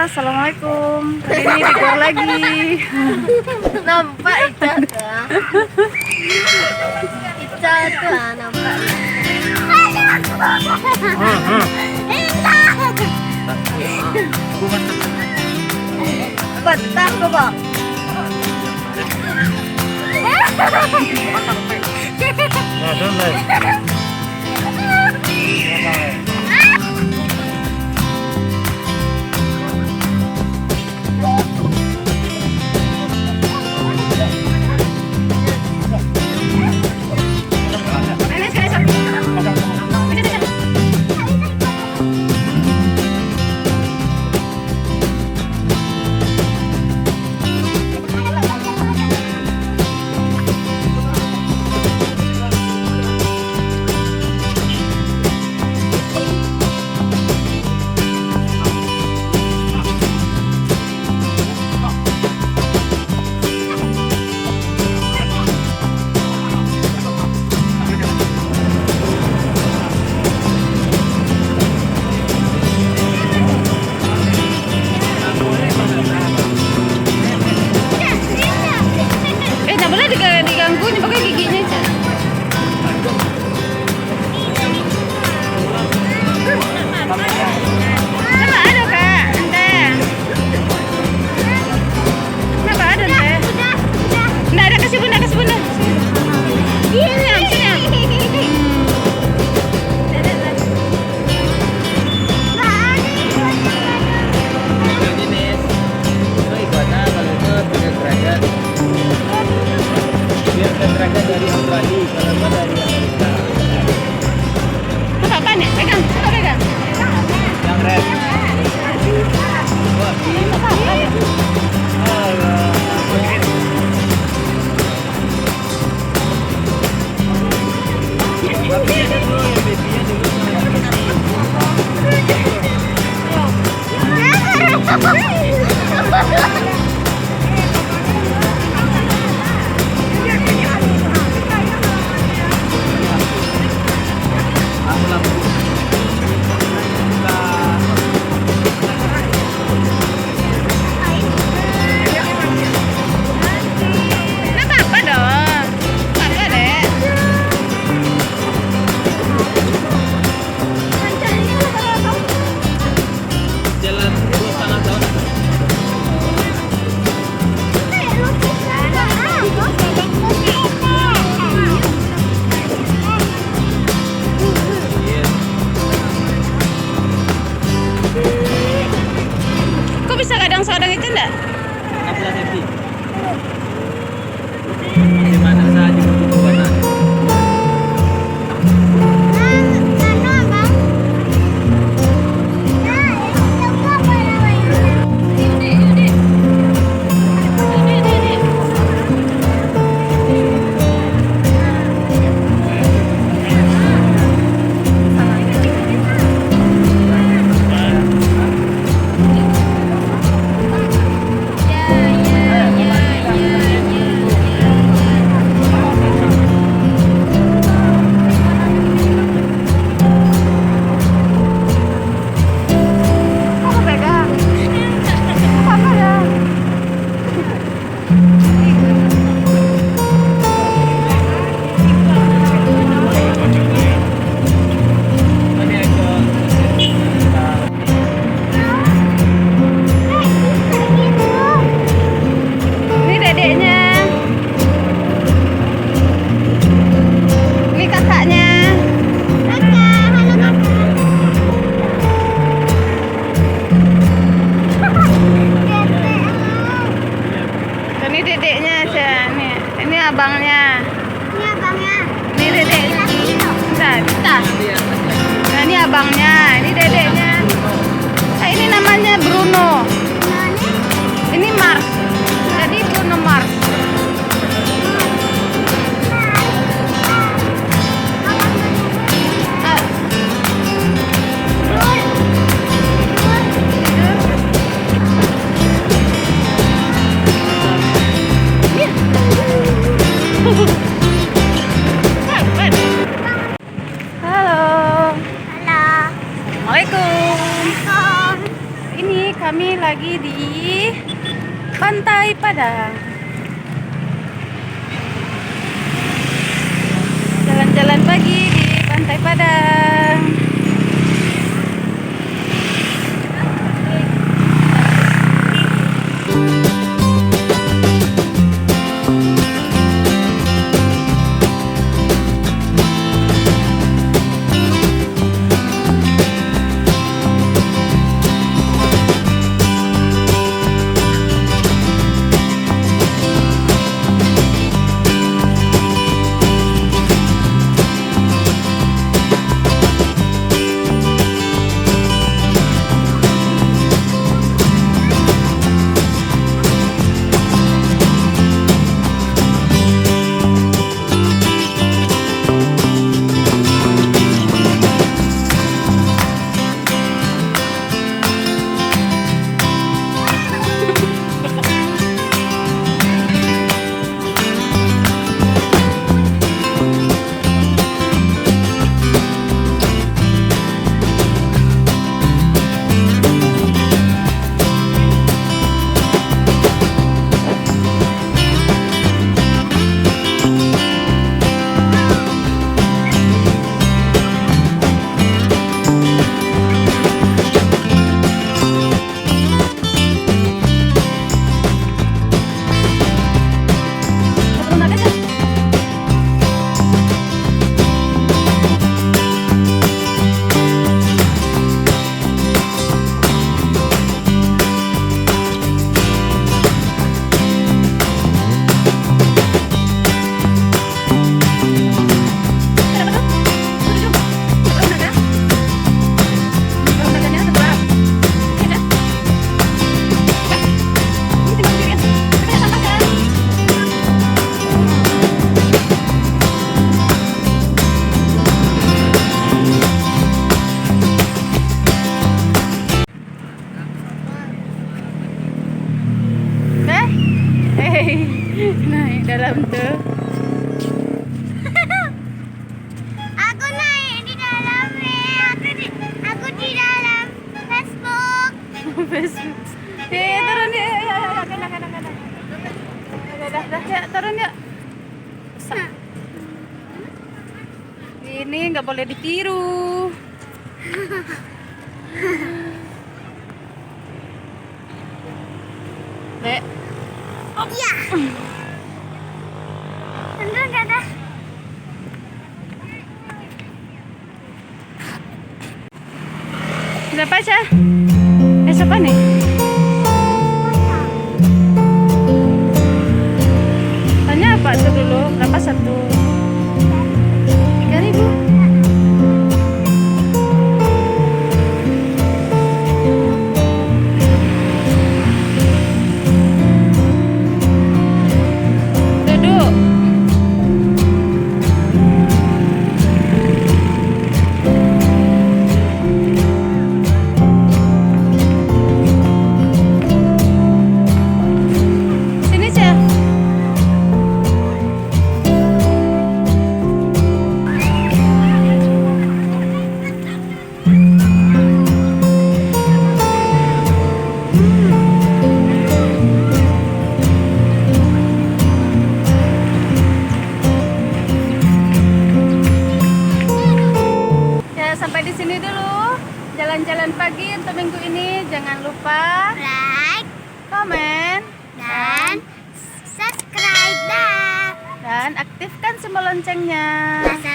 Assalamualaikum. Kali ini di gor lagi. Nampak Ica tuh. Ica tuh nampak. Betah kok, Pak. Nah, doon. Diganggu, ini pakai giginya aja. Kenapa ada kak? Ente. Kenapa ada ente? Nggak ada, kasih bunda, kasih bunda. Sini, sini. Derajat dari Australia, kalau nggak dari Amerika. Apa apaan ya? Pegang, coba pegang. Yang red. Wah, babinya dulu, babynya dulu. Kadang-kadang itu enggak? 16 cm. Gimana saja bukan? Abangnya. Ini abangnya. Ini dedeknya. Bentar. Nah, ini abangnya, ini dedeknya. Nah, ini namanya Bruno. Ini Mars. Jadi Bruno Mars. Halo. kami lagi di Pantai Padang. Jalan-jalan pagi di Pantai Padang. Naik dalam tuh. Aku naik di dalam aku di dalam Facebook. Facebook. Turun ya. Kena. Dah, ya, turun ya. Ini nggak boleh ditiru. Dek. Iya. Tentu dadah. Berapa aja? Siapa nih? Tanya apa tuh dulu? Berapa satu? 3.000. Duduk. Sini, Cah. Ya, sampai di sini dulu jalan-jalan pagi untuk minggu ini. Jangan lupa Like komen dan subscribe dah. dan aktifkan semua loncengnya. Masa